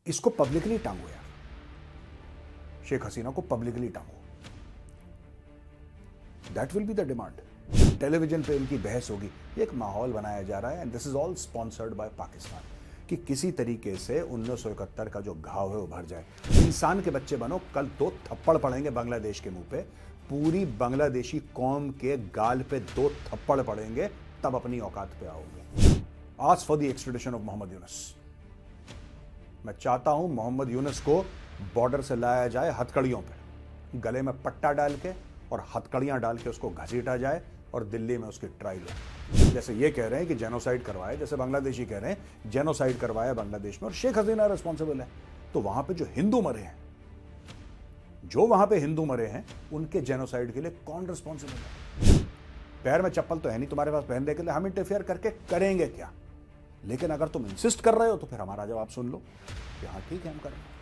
इसको पब्लिकली टांगो यार, शेख हसीना को पब्लिकली टांगो। That will be the demand. Television पे इनकी बहस होगी। एक माहौल बनाया जा रहा है and this is all sponsored by Pakistan कि किसी तरीके से 1971 का जो घाव है वो भर जाए। इंसान के बच्चे बनो, कल 2 थप्पड़ पड़ेंगे बांग्लादेश के मुंह पे, पूरी बांग्लादेशी कौम के गाल पे 2 थप्पड़ पड़ेंगे, तब अपनी औकात पे आओगे। Ask for the extradition of Mohammad Yunus. मैं चाहता हूं मोहम्मद यूनुस को बॉर्डर से लाया जाए हथकड़ियों पे, गले में पट्टा डाल के और हथकड़ियां डाल के उसको घसीटा जाए और दिल्ली में उसकी ट्रायल हो। जैसे ये कह रहे हैं कि जेनोसाइड करवाए, जैसे बांग्लादेशी कह रहे हैं जेनोसाइड करवाया बांग्लादेश में और शेख हसीना रिस्पॉन्सिबल है, तो वहां पे जो हिंदू मरे हैं, जो वहां पे हिंदू मरे हैं, उनके जेनोसाइड के लिए कौन रिस्पॉन्सिबल है? पैर में चप्पल तो है नहीं तुम्हारे पास पहनने के लिए, हम इंटरफेयर करके करेंगे क्या? लेकिन अगर तुम इंसिस्ट कर रहे हो तो फिर हमारा जवाब सुन लो कि हाँ ठीक है, हम करेंगे।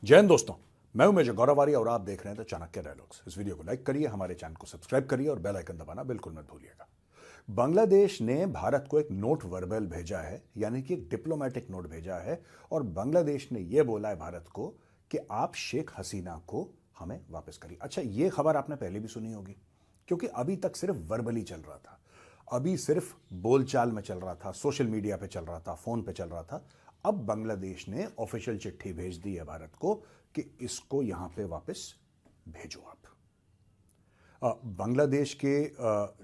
जय हिंद दोस्तों, मैं हूं मेजर गौरव आर्य और आप देख रहे हैं द चाणक्य डायलॉग्स। इस वीडियो को लाइक करिए, हमारे चैनल को सब्सक्राइब करिए और बेल आइकन दबाना बिल्कुल मत भूलिएगा। बांग्लादेश ने भारत को एक नोट वर्बल भेजा है, यानी कि एक डिप्लोमेटिक नोट भेजा है, और बांग्लादेश ने यह बोला है भारत को कि आप शेख हसीना को हमें वापस करिए। अच्छा, यह खबर आपने पहले भी सुनी होगी, क्योंकि अभी तक सिर्फ वर्बली चल रहा था, अभी सिर्फ बोलचाल में चल रहा था, सोशल मीडिया पे चल रहा था, फोन पे चल रहा था। अब बांग्लादेश ने ऑफिशियल चिट्ठी भेज दी है भारत को कि इसको यहां पे वापस भेजो आप। बांग्लादेश के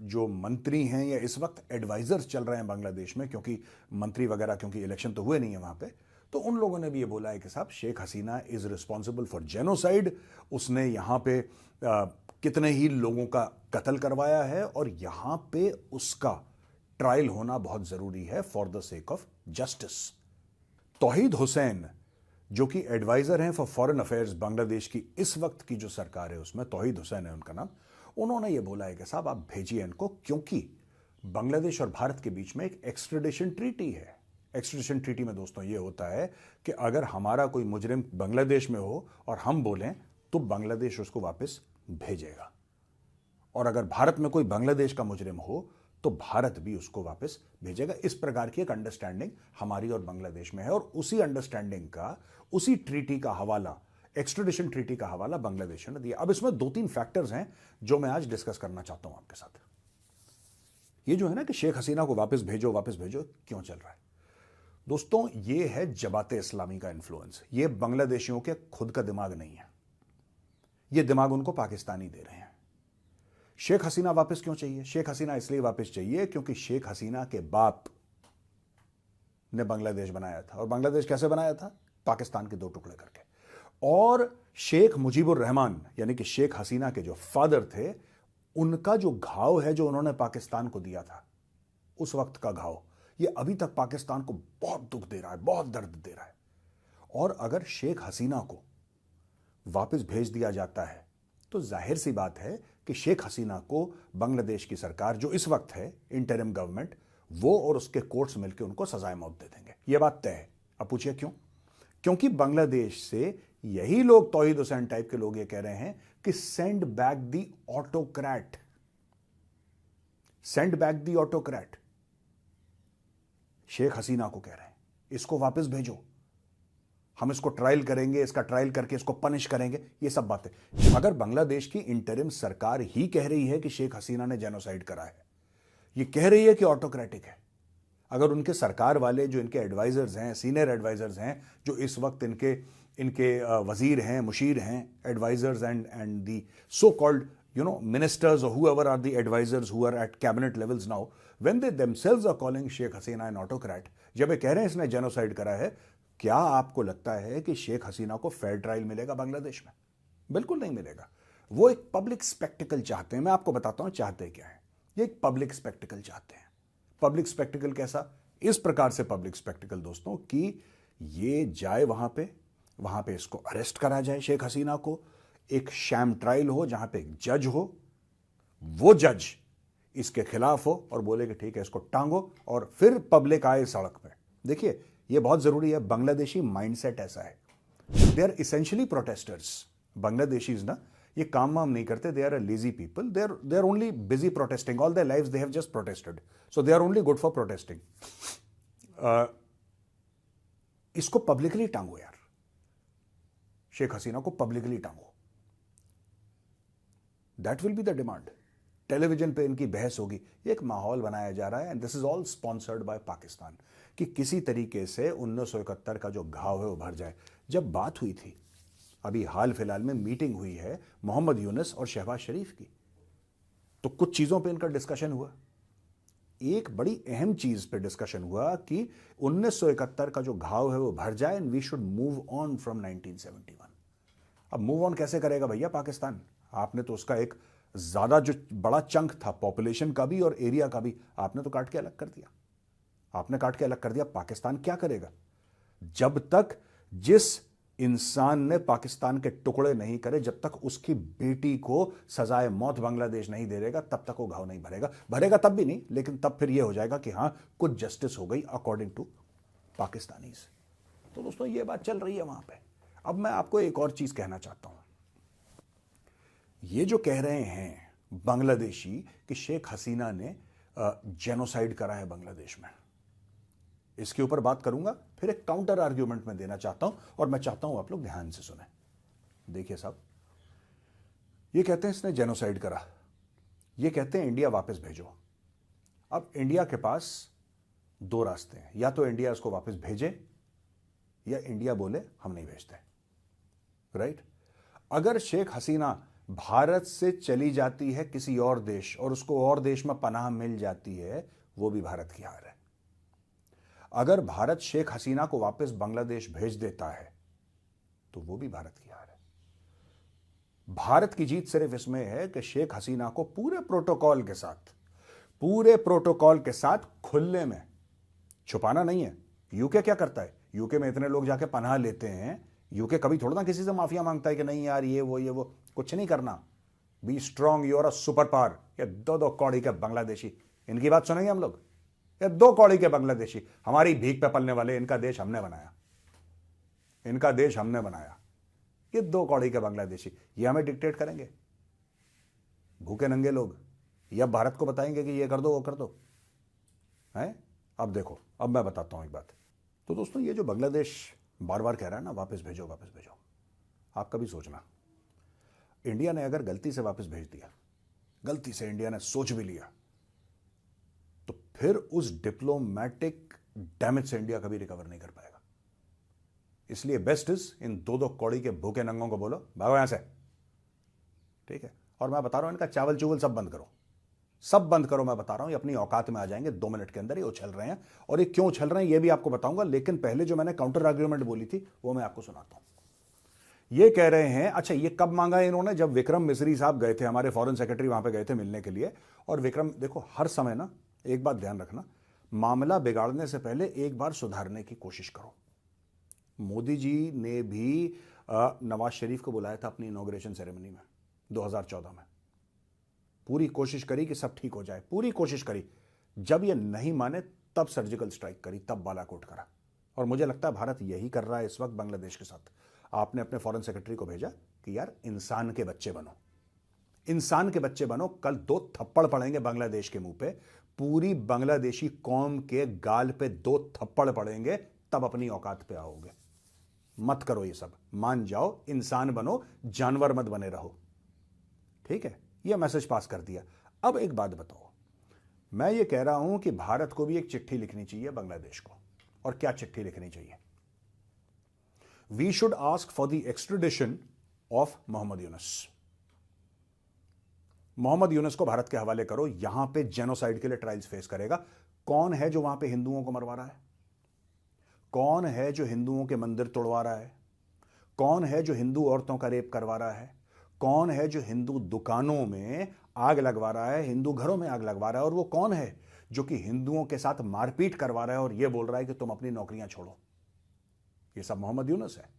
जो मंत्री हैं या इस वक्त एडवाइजर्स चल रहे हैं बांग्लादेश में, क्योंकि मंत्री वगैरह क्योंकि इलेक्शन तो हुए नहीं है वहां पे, तो उन लोगों ने भी ये बोला है कि साहब Sheikh Hasina is responsible for genocide. उसने यहां पे कितने ही लोगों का कत्ल करवाया है और यहां पे उसका ट्रायल होना बहुत जरूरी है for the sake of justice. Touhid Hossain, जो कि एडवाइजर हैं फॉर फॉरेन अफेयर्स बांग्लादेश की इस वक्त की जो सरकार है, उसमें तौहीद हुसैन है उनका नाम, उन्होंने ये बोला है कि साहब आप भेजिए इनको, क्योंकि बांग्लादेश और भारत के बीच में एक एक्सट्रेडिशन ट्रीटी है। एक्सट्रेडिशन ट्रीटी में दोस्तों ये होता है कि अगर हमारा कोई मुजरिम बांग्लादेश में हो और हम बोलें तो बांग्लादेश उसको वापस भेजेगा, और अगर भारत में कोई बांग्लादेश का मुजरिम हो तो भारत भी उसको वापस भेजेगा। इस प्रकार की एक अंडरस्टैंडिंग हमारी और बांग्लादेश में है, और उसी अंडरस्टैंडिंग का, उसी ट्रीटी का हवाला, एक्सट्रेडिशन ट्रीटी का हवाला बांग्लादेश ने दिया। अब इसमें 2-3 फैक्टर्स हैं जो मैं आज डिस्कस करना चाहता हूं आपके साथ। ये जो है ना कि शेख हसीना को वापस भेजो वापस भेजो, क्यों चल रहा है दोस्तों? ये है जमाते इस्लामी का इन्फ्लुएंस। ये बांग्लादेशियों के खुद का दिमाग नहीं है, ये दिमाग उनको पाकिस्तानी दे रहे हैं। शेख हसीना वापस क्यों चाहिए? शेख हसीना इसलिए वापस चाहिए क्योंकि शेख हसीना के बाप ने बांग्लादेश बनाया था, और बांग्लादेश कैसे बनाया था? पाकिस्तान के 2 टुकड़े करके। और शेख मुजीबुर रहमान, यानी कि शेख हसीना के जो फादर थे, उनका जो घाव है जो उन्होंने पाकिस्तान को दिया था, उस वक्त का घाव, ये अभी तक पाकिस्तान को बहुत दुख दे रहा है, बहुत दर्द दे रहा है। और अगर शेख हसीना को वापस भेज दिया जाता है तो जाहिर सी बात है कि शेख हसीना को बांग्लादेश की सरकार जो इस वक्त है, इंटरिम गवर्नमेंट, वो और उसके कोर्ट्स मिलकर उनको सजाए मौत दे देंगे। यह बात तय है। अब पूछिए क्यों? क्योंकि बांग्लादेश से यही लोग, तौहीद हुसैन टाइप के लोग, ये कह रहे हैं कि send back the autocrat, send back the autocrat. Sheikh Hasina को कह रहे हैं इसको वापस भेजो, हम इसको ट्रायल करेंगे, इसका ट्रायल करके इसको पनिश करेंगे, ये सब बातें। अगर बांग्लादेश की इंटरिम सरकार ही कह रही है कि शेख हसीना ने जेनोसाइड करा है, ये कह रही है कि ऑटोक्रेटिक है, अगर उनके सरकार वाले जो इनके एडवाइजर्स हैं, सीनियर एडवाइजर्स हैं, जो इस वक्त इनके वजीर हैं, मुशीर हैं, advisers and the so called ministers or whoever are the advisors who are at cabinet levels now, when they themselves are calling Sheikh Hasina an autocrat, जब ये कह रहे हैं इसने जेनोसाइड करा है, क्या आपको लगता है कि शेख हसीना को फेयर ट्रायल मिलेगा बांग्लादेश में? बिल्कुल नहीं मिलेगा। वो एक पब्लिक स्पेक्टिकल चाहते हैं। मैं आपको बताता हूं चाहते क्या है। ये एक पब्लिक स्पेक्टिकल चाहते हैं। पब्लिक स्पेक्टिकल कैसा? इस प्रकार से पब्लिक स्पेक्टिकल दोस्तों कि ये जाए वहां पे इसको अरेस्ट करा जाए, शेख हसीना को, एक शैम ट्रायल हो जहां पे एक जज हो, वो जज इसके खिलाफ हो और बोले कि ठीक है इसको टांगो, और फिर पब्लिक आए सड़क पे। देखिए ये बहुत जरूरी है, बांग्लादेशी माइंडसेट ऐसा है, they are essentially protesters. Bangladeshis ना ये काम वाम नहीं करते, they are a lazy people, they are only busy protesting all their lives, they have just protested, so they are only good for protesting. इसको पब्लिकली टांगो यार, शेख हसीना को पब्लिकली टांगो, that will be the demand. Television पे इनकी बहस होगी, एक माहौल बनाया जा रहा है, and this is all sponsored by Pakistan, कि किसी तरीके से 1971 का जो घाव है वो भर जाए। जब बात हुई थी, अभी हाल फिलहाल में मीटिंग हुई है मोहम्मद यूनुस और शहबाज शरीफ की, तो कुछ चीजों पे इनका डिस्कशन हुआ। एक बड़ी अहम चीज पे डिस्कशन हुआ कि 1971 का जो घाव है वो भर जाए, and we should move on from 1971। अब मूव ऑन कैसे करेगा भैया पाकिस्तान? आपने तो उसका एक ज्यादा जो बड़ा चंक था पॉपुलेशन का भी और एरिया का भी, आपने तो काट के अलग कर दिया। आपने काट के अलग कर दिया। पाकिस्तान क्या करेगा? जब तक जिस इंसान ने पाकिस्तान के टुकड़े नहीं करे, जब तक उसकी बेटी को सजाए मौत बांग्लादेश नहीं दे देगा, तब तक वो घाव नहीं भरेगा। भरेगा तब भी नहीं, लेकिन तब फिर ये हो जाएगा कि हां कुछ जस्टिस हो गई अकॉर्डिंग टू पाकिस्तानीज। तो दोस्तों ये बात चल रही है वहां पे। अब मैं आपको एक और चीज कहना चाहता हूं। ये जो कह रहे हैं बांग्लादेशी कि शेख हसीना ने जेनोसाइड करा है बांग्लादेश में, इसके ऊपर बात करूंगा, फिर एक काउंटर आर्ग्यूमेंट में देना चाहता हूं, और मैं चाहता हूं आप लोग ध्यान से सुने। देखिए साहब, ये कहते हैं इसने जेनोसाइड करा, ये कहते हैं इंडिया वापस भेजो। अब इंडिया के पास दो रास्ते हैं, या तो इंडिया इसको वापस भेजे या इंडिया बोले हम नहीं भेजते, राइट? अगर शेख हसीना भारत से चली जाती है किसी और देश और उसको और देश में पनाह मिल जाती है, वो भी भारत की हार है। अगर भारत शेख हसीना को वापस बांग्लादेश भेज देता है तो वो भी भारत की हार है। भारत की जीत सिर्फ इसमें है कि शेख हसीना को पूरे प्रोटोकॉल के साथ खुले में, छुपाना नहीं है। यूके क्या करता है? यूके में इतने लोग जाके पनाह लेते हैं, यूके कभी थोड़ा ना किसी से माफिया मांगता है कि नहीं यार ये वो कुछ नहीं करना। Be strong, you are a superpower. ये दो कौड़ी के बांग्लादेशी, इनकी बात सुनेंगे हम लोग? ये दो कौड़ी के बांग्लादेशी हमारी भीख पे पलने वाले, इनका देश हमने बनाया, इनका देश हमने बनाया। ये दो कौड़ी के बांग्लादेशी ये हमें डिक्टेट करेंगे? भूखे नंगे लोग ये अब भारत को बताएंगे कि ये कर दो वो कर दो, है? अब देखो, अब मैं बताता हूं एक बात। तो दोस्तों ये जो बांग्लादेश बार बार कह रहा है ना वापस भेजो वापस भेजो, आप कभी सोचना, इंडिया ने अगर गलती से वापस भेज दिया, गलती से इंडिया ने सोच भी लिया, तो फिर उस डिप्लोमेटिक डैमेज से इंडिया कभी रिकवर नहीं कर पाएगा। इसलिए बेस्ट इज इन दो कौड़ी के भूखे नंगों को बोलो भागो यहां से, ठीक है? और मैं बता रहा हूं इनका चावल चूवल सब बंद करो, सब बंद करो। मैं बता रहा हूं ये अपनी औकात में आ जाएंगे 2 मिनट के अंदर। ये उछल रहे हैं, और ये क्यों उछल रहे हैं ये भी आपको बताऊंगा, लेकिन पहले जो मैंने काउंटर आर्ग्यूमेंट बोली थी वो मैं आपको सुनाता हूं। ये कह रहे हैं, अच्छा ये कब मांगा है इन्होंने? जब विक्रम मिस्री साहब गए थे, हमारे फॉरेन सेक्रेटरी वहां पे गए थे मिलने के लिए। और विक्रम, देखो हर समय ना एक बात ध्यान रखना, मामला बिगाड़ने से पहले एक बार सुधारने की कोशिश करो। मोदी जी ने भी नवाज शरीफ को बुलाया था अपनी इनॉग्रेशन सेरेमनी में 2014 में, पूरी कोशिश करी कि सब ठीक हो जाए, पूरी कोशिश करी। जब ये नहीं माने तब सर्जिकल स्ट्राइक करी, तब बालाकोट करा। और मुझे लगता है भारत यही कर रहा है इस वक्त बांग्लादेश के साथ। आपने अपने फॉरेन सेक्रेटरी को भेजा कि यार इंसान के बच्चे बनो, इंसान के बच्चे बनो, कल 2 थप्पड़ पड़ेंगे बांग्लादेश के मुंह पे, पूरी बांग्लादेशी कौम के गाल पे 2 थप्पड़ पड़ेंगे, तब अपनी औकात पे आओगे। मत करो ये सब, मान जाओ, इंसान बनो, जानवर मत बने रहो, ठीक है? यह मैसेज पास कर दिया। अब एक बात बताओ, मैं ये कह रहा हूं कि भारत को भी एक चिट्ठी लिखनी चाहिए बांग्लादेश को। और क्या चिट्ठी लिखनी चाहिए? We should ask for the extradition of Mohammad Yunus. Mohammed Yunus को भारत के हवाले करो, यहां पे जेनोसाइड के लिए ट्रायल्स फेस करेगा। कौन है जो वहां पे हिंदुओं को मरवा रहा है? कौन है जो हिंदुओं के मंदिर तोड़वा रहा है? कौन है जो हिंदू औरतों का रेप करवा रहा है? कौन है जो हिंदू दुकानों में आग लगवा रहा है, हिंदू घरों में आग लगवा रहा है? और वो कौन है जो कि हिंदुओं के साथ मारपीट करवा रहा है और ये बोल रहा है कि तुम अपनी नौकरियां छोड़ो? ये सब मोहम्मद यूनुस है।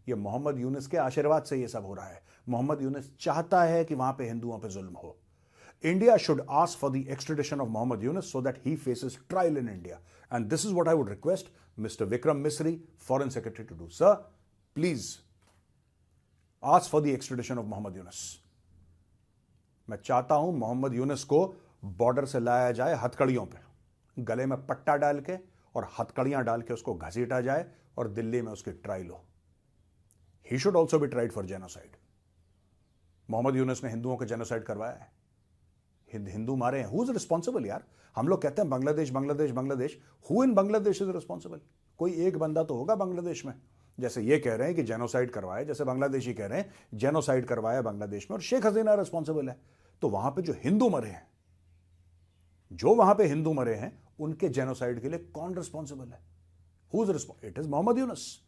ये मोहम्मद यूनुस के आशीर्वाद से ये सब हो रहा है। मोहम्मद यूनुस चाहता है कि वहां पे हिंदुओं पे जुल्म हो। India should ask for the extradition of Mohammed Yunus so that he faces trial in India. And this is what I would request Mr. Vikram Misri, Foreign Secretary, to do. Sir, please ask for the extradition of Mohammed Yunus. मैं चाहता हूं मोहम्मद यूनुस को border से लाया जाए हथकड़ियों पे, गले में पट्टा डाल के और हथकड़ियां डाल के उसको घसीटा जाए और दिल्ली में उसकी ट्रायल हो. He should also be tried for genocide. Mohammad Yunus ने हिंदुओं के जेनोसाइड करवाया है, हिंदू मारे हैं. हु इज रिस्पॉन्सिबल यार? हम लोग कहते हैं Bangladesh Bangladesh Bangladesh. Who in Bangladesh is responsible? कोई एक बंदा तो होगा बांग्लादेश में. जैसे ये कह रहे हैं कि जेनोसाइड करवाया, जैसे बांग्लादेशी कह रहे हैं जेनोसाइड करवाया बांग्लादेश में और शेख हसीना रिस्पॉन्सिबल है. तो वहां पे जो हिंदू मरे हैं, जो वहां पे हिंदू मरे हैं, उनके जेनोसाइड के लिए कौन रिस्पॉन्सिबल है? Who is responsible? It is Mohammed Yunus.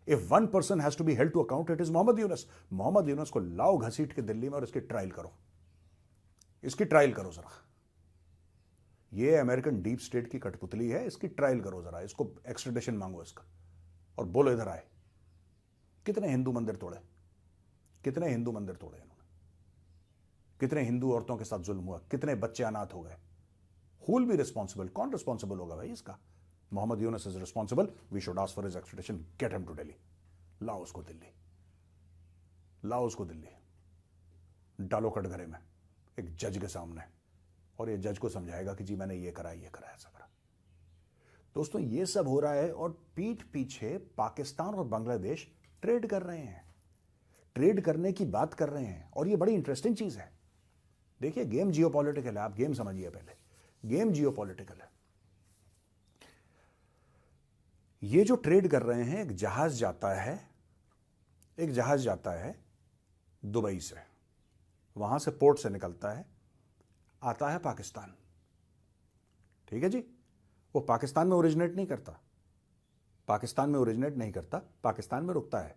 If one person has to be held to account, it is Mohammed Yunus. Mohammed Yunus को लाओ घसीट के दिल्ली में और इसकी ट्रायल करो. इसकी ट्रायल करो जरा. ये अमेरिकन डीप स्टेट की कठपुतली है, इसकी ट्रायल करो जरा. इसको एक्सट्रेडिशन मांगो इसका और बोलो इधर आए. कितने हिंदू मंदिर तोड़े, कितने हिंदू मंदिर तोड़े इन्होंने, कितने हिंदू औरतों के साथ जुल्म हुआ, कितने बच्चे अनाथ हो गए. Who will be responsible? कौन रिस्पॉन्सिबल होगा भाई इसका? Mohammed Yunus is responsible. We should ask for his extradition. Get him to Delhi. लाओ उसको दिल्ली, लाओ उसको दिल्ली. डालो कटघरे में एक जज के सामने और ये जज को समझाएगा कि जी मैंने ये करा, ये करा, ऐसा करा. दोस्तों ये सब हो रहा है और पीठ पीछे पाकिस्तान और बांग्लादेश ट्रेड कर रहे हैं, ट्रेड करने की बात कर रहे हैं. और ये बड़ी इंटरेस्टिंग चीज है. देखिए गेम जियोपॉलिटिकल है. आप गेम समझिए पहले. गेम जियोपॉलिटिकल है. ये जो ट्रेड कर रहे हैं, एक जहाज जाता है, एक जहाज जाता है दुबई से, वहां से पोर्ट से निकलता है, आता है पाकिस्तान. ठीक है जी. वो पाकिस्तान में ओरिजिनेट नहीं करता, पाकिस्तान में ओरिजिनेट नहीं करता, पाकिस्तान में रुकता है.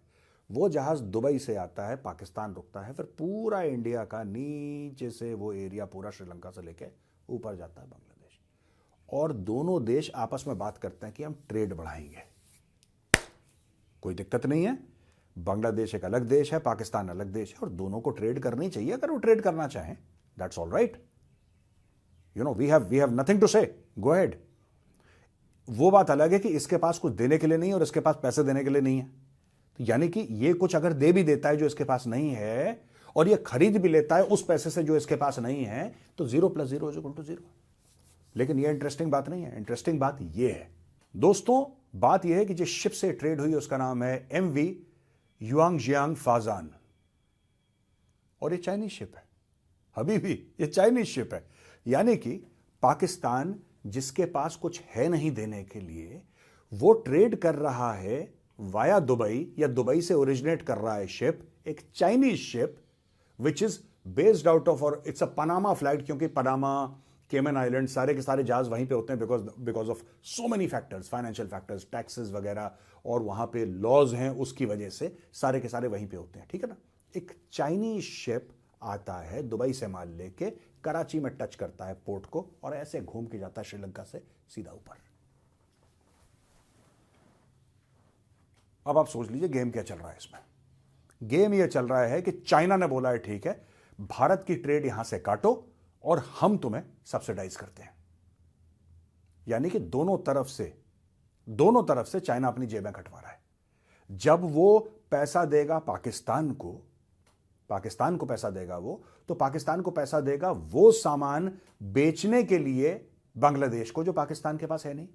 वो जहाज दुबई से आता है, पाकिस्तान रुकता है, फिर पूरा इंडिया का नीचे से वो एरिया पूरा श्रीलंका से लेके ऊपर जाता है बांग्लादेश. और दोनों देश आपस में बात करते हैं कि हम ट्रेड बढ़ाएंगे. कोई दिक्कत नहीं है. बांग्लादेश एक अलग देश है, पाकिस्तान अलग देश है, और दोनों को ट्रेड करनी चाहिए. अगर वो ट्रेड करना चाहें, that's all right. You know we have nothing to say. Go ahead. वो बात अलग है कि इसके पास कुछ देने के लिए नहीं है और इसके पास पैसे देने के लिए नहीं है. तो यानी कि ये कुछ अगर दे भी देता है जो इसके पास नहीं है, और ये खरीद भी लेता है उस पैसे से जो इसके पास नहीं है, तो 0 + 0 = 0. लेकिन ये इंटरेस्टिंग बात नहीं है. इंटरेस्टिंग बात ये है दोस्तों, बात यह है कि जिस शिप से ट्रेड हुई उसका नाम है MV युआंगजियांग फाजान, और ये चाइनीज शिप है. अभी भी ये चाइनीज शिप है. यानी कि पाकिस्तान जिसके पास कुछ है नहीं देने के लिए, वो ट्रेड कर रहा है वाया दुबई, या दुबई से ओरिजिनेट कर रहा है शिप, एक Chinese ship which is based out of, और इट्स अ पनामा फ्लाइट, क्योंकि पनामा, केमन आइलैंड, सारे के सारे जहाज वहीं पे होते हैं because of so many factors, financial factors, taxes वगैरह, और वहां पे लॉज हैं, उसकी वजह से सारे के सारे वहीं पे होते हैं. ठीक है ना. एक चाइनीज शिप आता है दुबई से माल लेके, कराची में टच करता है पोर्ट को, और ऐसे घूम के जाता है श्रीलंका से सीधा ऊपर. अब आप सोच लीजिए गेम क्या चल रहा है इसमें. गेम यह चल रहा है कि चाइना ने बोला है ठीक है, भारत की ट्रेड यहां से काटो और हम तुम्हें सब्सिडाइज करते हैं. यानी कि दोनों तरफ से चाइना अपनी जेबें कटवा रहा है. जब वो पैसा देगा पाकिस्तान को पैसा देगा वो, तो पाकिस्तान को पैसा देगा वो सामान बेचने के लिए बांग्लादेश को, जो पाकिस्तान के पास है नहीं.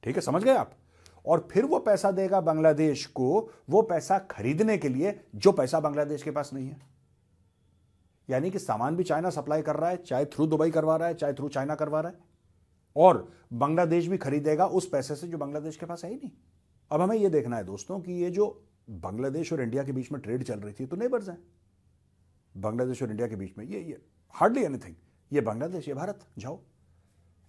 ठीक है, समझ गए आप. और फिर वो पैसा देगा बांग्लादेश को वो पैसा खरीदने के लिए, जो पैसा बांग्लादेश के पास नहीं है. यानी कि सामान भी चाइना सप्लाई कर रहा है, चाहे थ्रू दुबई करवा रहा है, चाहे थ्रू चाइना करवा रहा है, और बांग्लादेश भी खरीदेगा उस पैसे से जो बांग्लादेश के पास है ही नहीं. अब हमें यह देखना है दोस्तों कि ये जो बांग्लादेश और इंडिया के बीच में ट्रेड चल रही थी, तो नेबर्स हैं बांग्लादेश और इंडिया के बीच में, ये हार्डली एनीथिंग. ये बांग्लादेश, ये भारत, जाओ.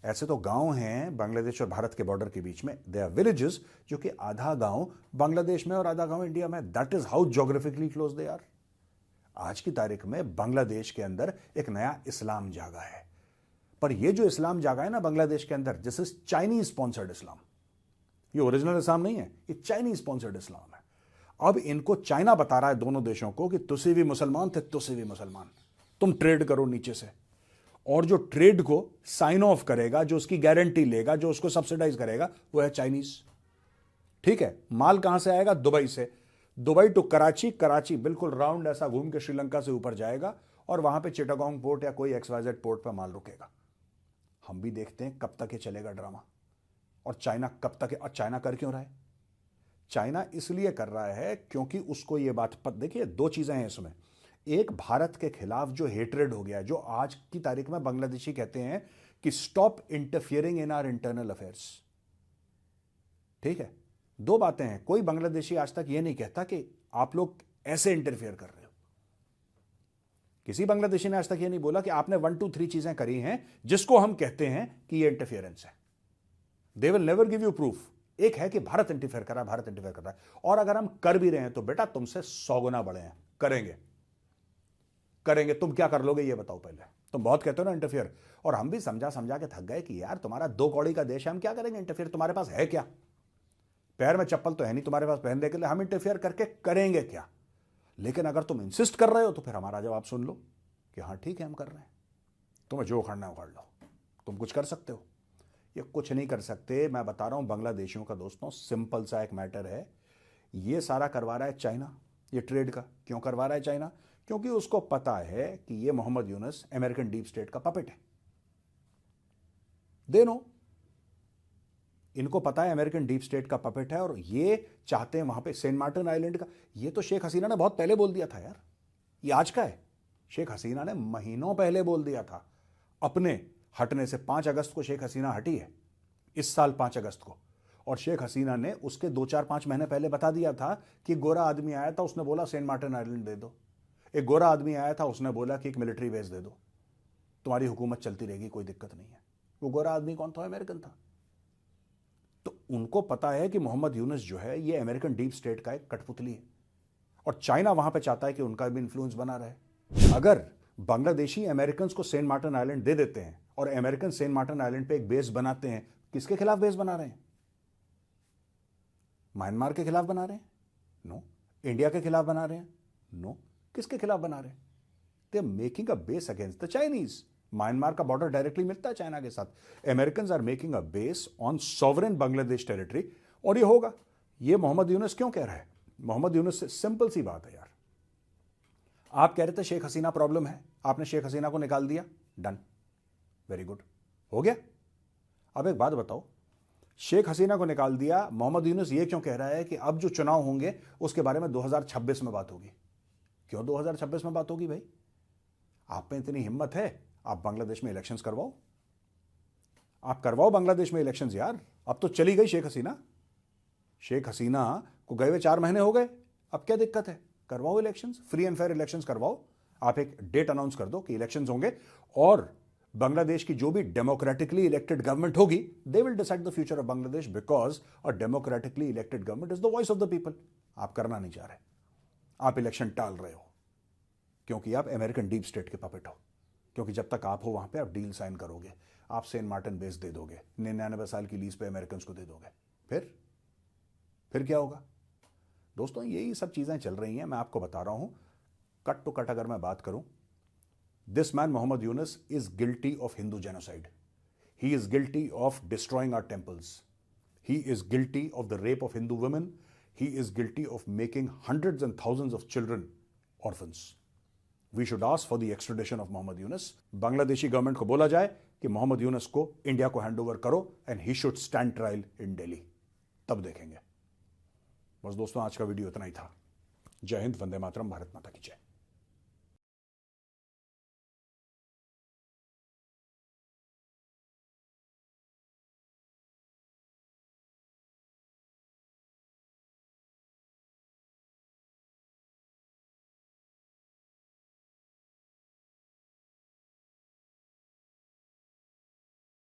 ऐसे तो गांव हैं बांग्लादेश और भारत के बॉर्डर के बीच में, दे आर विलेजेस, जो कि आधा गांव बांग्लादेश में और आधा गांव इंडिया में. That is how geographically close they are. आज की तारीख में बांग्लादेश के अंदर एक नया इस्लाम जागा है, पर यह जो इस्लाम जागा है ना बांग्लादेश के अंदर, दिस इज चाइनीज स्पॉन्सर्ड इस्लाम. ये ओरिजिनल इस्लाम नहीं है, ये चाइनीज स्पॉन्सर्ड इस्लाम है. अब इनको चाइना बता रहा है दोनों देशों को कि तुसी भी मुसलमान थे, तुसी भी मुसलमान. तुम ट्रेड करो नीचे से। और जो ट्रेड को साइन ऑफ करेगा, जो उसकी गारंटी लेगा, जो उसको सब्सिडाइज करेगा, वो है चाइनीज। ठीक है, माल कहां से आएगा? दुबई से। दुबई टू कराची, कराची बिल्कुल राउंड ऐसा घूम के श्रीलंका से ऊपर जाएगा और वहां पे चिटागोंग पोर्ट या कोई XYZ पोर्ट पर माल रुकेगा। हम भी देखते हैं कब तक ये चलेगा ड्रामा। और चाइना कब तक? और चाइना कर क्यों रहा है? चाइना इसलिए कर रहा है क्योंकि उसको ये बात देखिए, दो चीजें हैं इसमें। एक, भारत के खिलाफ जो हेट्रेड हो गया, जो आज की तारीख में बांग्लादेशी कहते हैं कि stop interfering in our internal affairs. ठीक है, दो बातें हैं। कोई बांग्लादेशी आज तक ये नहीं कहता कि आप लोग ऐसे इंटरफियर कर रहे हो। किसी बांग्लादेशी ने आज तक ये नहीं बोला कि आपने 1 2 3 चीजें करी हैं जिसको हम कहते हैं कि ये इंटरफियरेंस है। They will never give you proof. एक है कि भारत इंटरफेयर कर रहा है, भारत इंटरफेयर कर रहा है। और अगर हम कर भी रहे हैं तो बेटा तुमसे 100 गुना बड़े हैं, करेंगे। तुम क्या कर लोगे ये बताओ पहले। तुम बहुत कहते हो ना इंटरफियर, और हम भी समझा समझा के थक गए कि यार तुम्हारा 2 कौड़ी का देश है, हम क्या करेंगे इंटरफियर? तुम्हारे पास है क्या? पैर में चप्पल तो है नहीं तुम्हारे पास पहनने के लिए, हम इंटरफियर करके करेंगे क्या? लेकिन अगर तुम इंसिस्ट कर रहे हो तो फिर हमारा जवाब सुन लो कि हाँ ठीक है, हम कर रहे हैं। तुम्हें जो उखाड़ना है उखाड़ लो, तुम कुछ कर सकते हो। ये कुछ नहीं कर सकते। मैं बता रहा हूं बांग्लादेशियों का दोस्तों, सिंपल सा एक मैटर है। ये सारा करवा रहा है चाइना, ये ट्रेड का। क्यों करवा रहा है चाइना? क्योंकि उसको पता है कि ये Mohammed Yunus American deep state का पपेट है। दे नो, इनको पता है अमेरिकन डीप स्टेट का पपेट है, और ये चाहते हैं वहां पे सेंट मार्टिन आइलैंड का। ये तो शेख हसीना ने बहुत पहले बोल दिया था यार, ये आज का है। शेख हसीना ने महीनों पहले बोल दिया था अपने हटने से। 5 अगस्त को शेख हसीना हटी है, इस साल 5 अगस्त को। और शेख हसीना ने उसके 2-4-5 महीने पहले बता दिया था कि गोरा आदमी आया था, उसने बोला सेंट मार्टिन आइलैंड दे दो। एक गोरा आदमी आया था, उसने बोला कि एक मिलिट्री बेस दे दो, तुम्हारी हुकूमत चलती रहेगी, कोई दिक्कत नहीं है। वो गोरा आदमी कौन था? अमेरिकन था। तो उनको पता है कि मोहम्मद यूनुस जो है ये अमेरिकन डीप स्टेट का एक कठपुतली है, और चाइना वहां पे चाहता है कि उनका भी इन्फ्लुएंस बना रहे। अगर बांग्लादेशी अमेरिकन को सेंट मार्टिन आइलैंड दे देते हैं और अमेरिकन सेंट मार्टिन आइलैंड पे एक बेस बनाते हैं, किसके खिलाफ बेस बना रहे हैं? म्यांमार के खिलाफ बना रहे हैं? नो। इंडिया के खिलाफ बना रहे हैं? नो। किसके खिलाफ बना रहे हैं? They are making a base against the Chinese. Myanmar का बॉर्डर डायरेक्टली मिलता है चाइना के साथ। American are making a base on sovereign Bangladesh territory, और ये होगा। ये मोहम्मद यूनुस क्यों कह रहा है? मोहम्मद यूनुस से सिंपल सी बात है यार। आप कह रहे थे शेख हसीना प्रॉब्लम है, आपने शेख हसीना को निकाल दिया, डन, वेरी गुड, हो गया। अब एक बात बताओ, शेख हसीना को निकाल दिया, मोहम्मद यूनुस ये क्यों कह रहा है कि अब जो चुनाव होंगे उसके बारे में 2026 में बात होगी? क्यों 2026 में बात होगी भाई? आप में इतनी हिम्मत है, आप बांग्लादेश में इलेक्शंस करवाओ, आप करवाओ बांग्लादेश में इलेक्शंस यार। अब तो चली गई शेख हसीना, शेख हसीना को गए हुए 4 महीने हो गए, अब क्या दिक्कत है? करवाओ elections, free and fair elections करवाओ। आप एक डेट अनाउंस कर दो कि इलेक्शंस होंगे, और बांग्लादेश की जो भी डेमोक्रेटिकली इलेक्टेड गवर्नमेंट होगी, they will decide the future of Bangladesh, because a democratically elected government is the voice of the people. आप करना नहीं चाह रहे, आप इलेक्शन टाल रहे हो क्योंकि आप अमेरिकन डीप स्टेट के पपेट हो। क्योंकि जब तक आप हो वहां पे आप डील साइन करोगे, आप सेंट मार्टिन बेस दे दोगे, 99 साल की लीज पे अमेरिकन को दे दोगे, फिर क्या होगा? दोस्तों यही सब चीजें चल रही हैं, मैं आपको बता रहा हूं। कट टू कट अगर मैं बात करूं, this man Mohammad Yunus is guilty of Hindu genocide, he is guilty of destroying our temples, he is guilty of the rape of Hindu women, he is guilty of making hundreds and thousands of children orphans. We should ask for the extradition of Mohammad Yunus. Bangladeshi government को बोला जाए कि मोहम्मद यूनुस को India को hand over करो, and he should stand trial in Delhi, तब देखेंगे। बस दोस्तों आज का वीडियो इतना ही था। जय हिंद, वंदे मातरम, भारत माता की जय।